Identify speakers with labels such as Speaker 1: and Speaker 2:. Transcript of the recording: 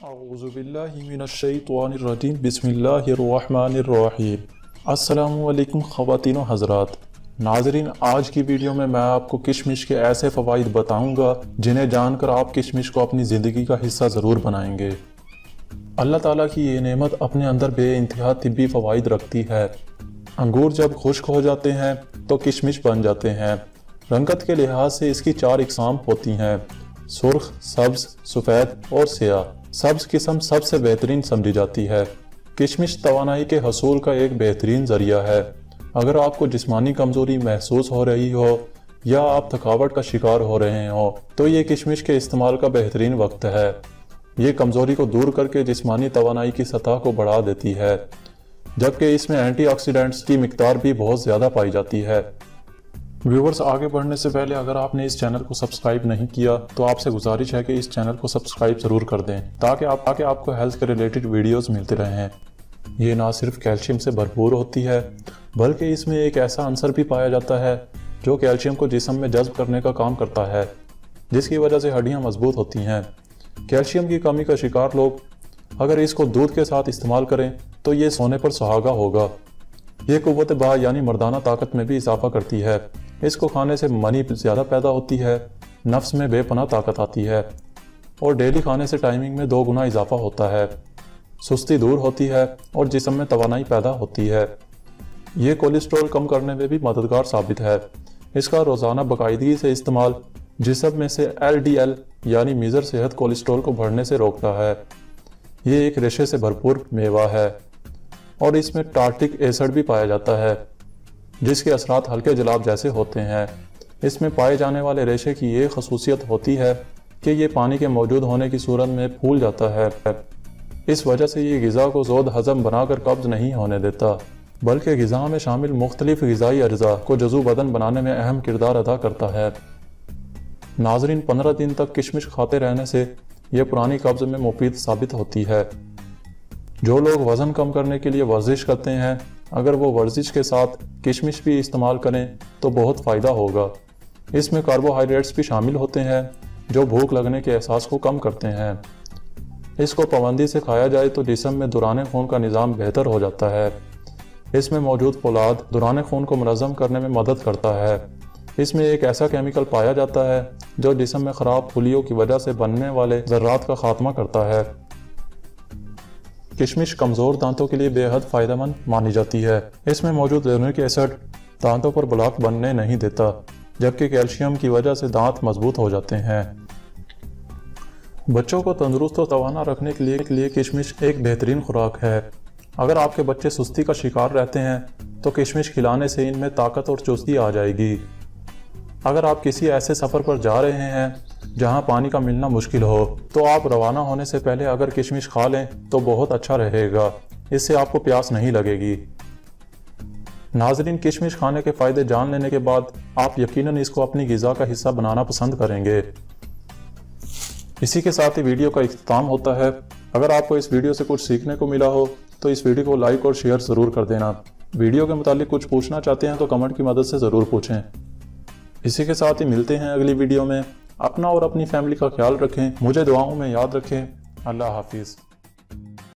Speaker 1: औज़ुबिल्लाहि मिनश्शैतानिर्रजीम बिस्मिल्लाहिर्रहमानिर्रहीम। अस्सलामुअलैकुम ख़वातीन व हज़रात। नाज़रीन, आज की वीडियो में मैं आपको किशमिश के ऐसे फ़वाइद बताऊंगा जिन्हें जानकर आप किशमिश को अपनी ज़िंदगी का हिस्सा ज़रूर बनाएंगे। अल्लाह ताला की ये नेमत अपने अंदर बेइंतहा तिब्बी फ़वाइद रखती है। अंगूर जब खुश्क हो जाते हैं तो किशमिश बन जाते हैं। रंगत के लिहाज से इसकी 4 इक़साम होती हैं: सुर्ख, सब्ज़, सफ़ेद और स्याह। सब्ज़ किस्म सबसे बेहतरीन समझी जाती है। किशमिश तवानाई के हसूल का एक बेहतरीन ज़रिया है। अगर आपको जिस्मानी कमज़ोरी महसूस हो रही हो या आप थकावट का शिकार हो रहे हो तो ये किशमिश के इस्तेमाल का बेहतरीन वक्त है। ये कमज़ोरी को दूर करके जिस्मानी तवानाई की सतह को बढ़ा देती है, जबकि इसमें एंटीऑक्सीडेंट्स की मिकदार भी बहुत ज़्यादा पाई जाती है। व्यूवर्स, आगे बढ़ने से पहले अगर आपने इस चैनल को सब्सक्राइब नहीं किया तो आपसे गुजारिश है कि इस चैनल को सब्सक्राइब ज़रूर कर दें ताकि आपको हेल्थ के रिलेटेड वीडियोस मिलते रहें। ये ना सिर्फ कैल्शियम से भरपूर होती है बल्कि इसमें एक ऐसा अंसर भी पाया जाता है जो कैल्शियम को जिस्म में जज्ब करने का काम करता है, जिसकी वजह से हड्डियाँ मजबूत होती हैं। कैल्शियम की कमी का शिकार लोग अगर इसको दूध के साथ इस्तेमाल करें तो ये सोने पर सुहागा होगा। ये कुव्वत बा यानी मर्दाना ताकत में भी इजाफा करती है। इसको खाने से मनी ज़्यादा पैदा होती है, नफ्स में बेपनाह ताकत आती है और डेली खाने से टाइमिंग में 2 गुना इजाफा होता है। सुस्ती दूर होती है और जिस्म में तवानाई पैदा होती है। ये कोलेस्ट्रॉल कम करने में भी मददगार साबित है। इसका रोज़ाना बाकायदगी से इस्तेमाल जिस्म में से LDL यानी मीज़र सेहत कोलेस्ट्रॉल को बढ़ने से रोकता है। ये एक रेशे से भरपूर मेवा है और इसमें टार्टिक एसिड भी पाया जाता है, जिसके असरात हल्के जलाब जैसे होते हैं। इसमें पाए जाने वाले रेशे की ये खसूसियत होती है कि ये पानी के मौजूद होने की सूरत में फूल जाता है। इस वजह से ये ग़िज़ा को ज़ोद हज़म बनाकर कब्ज़ नहीं होने देता, बल्कि ग़िज़ा में शामिल मुख्तलिफ ग़िज़ाई अज्जा को जज़ू बदन बनाने में अहम किरदार अदा करता है। नाज़रीन, 15 दिन तक किशमिश खाते रहने से यह पुरानी कब्ज़ में मुफीद साबित होती है। जो लोग वज़न कम करने के लिए वर्जिश करते हैं, अगर वो वर्जिश के साथ किशमिश भी इस्तेमाल करें तो बहुत फ़ायदा होगा। इसमें कार्बोहाइड्रेट्स भी शामिल होते हैं जो भूख लगने के एहसास को कम करते हैं। इसको पाबंदी से खाया जाए तो जिस्म में दौरान खून का निज़ाम बेहतर हो जाता है। इसमें मौजूद फौलाद दौरान खून को मुनज़्ज़म करने में मदद करता है। इसमें एक ऐसा केमिकल पाया जाता है जो जिस्म में ख़राब खुलियों की वजह से बनने वाले ज़र्रात का खात्मा करता है। किशमिश कमज़ोर दांतों के लिए बेहद फ़ायदेमंद मानी जाती है। इसमें मौजूद लिनोलिक एसिड दांतों पर ब्लॉक बनने नहीं देता, जबकि कैल्शियम की वजह से दांत मजबूत हो जाते हैं। बच्चों को तंदुरुस्त और तवाना रखने के लिए किशमिश एक बेहतरीन खुराक है। अगर आपके बच्चे सुस्ती का शिकार रहते हैं तो किशमिश खिलाने से इनमें ताकत और चुस्ती आ जाएगी। अगर आप किसी ऐसे सफ़र पर जा रहे हैं जहां पानी का मिलना मुश्किल हो तो आप रवाना होने से पहले अगर किशमिश खा लें तो बहुत अच्छा रहेगा। इससे आपको प्यास नहीं लगेगी। नाज़रीन, किशमिश खाने के फ़ायदे जान लेने के बाद आप यकीनन इसको अपनी ग़िज़ा का हिस्सा बनाना पसंद करेंगे। इसी के साथ ही वीडियो का इख्तिताम होता है। अगर आपको इस वीडियो से कुछ सीखने को मिला हो तो इस वीडियो को लाइक और शेयर ज़रूर कर देना। वीडियो के मुतालिक कुछ पूछना चाहते हैं तो कमेंट की मदद से ज़रूर पूछें। इसी के साथ ही मिलते हैं अगली वीडियो में। अपना और अपनी फैमिली का ख्याल रखें, मुझे दुआओं में याद रखें। अल्लाह हाफिज़।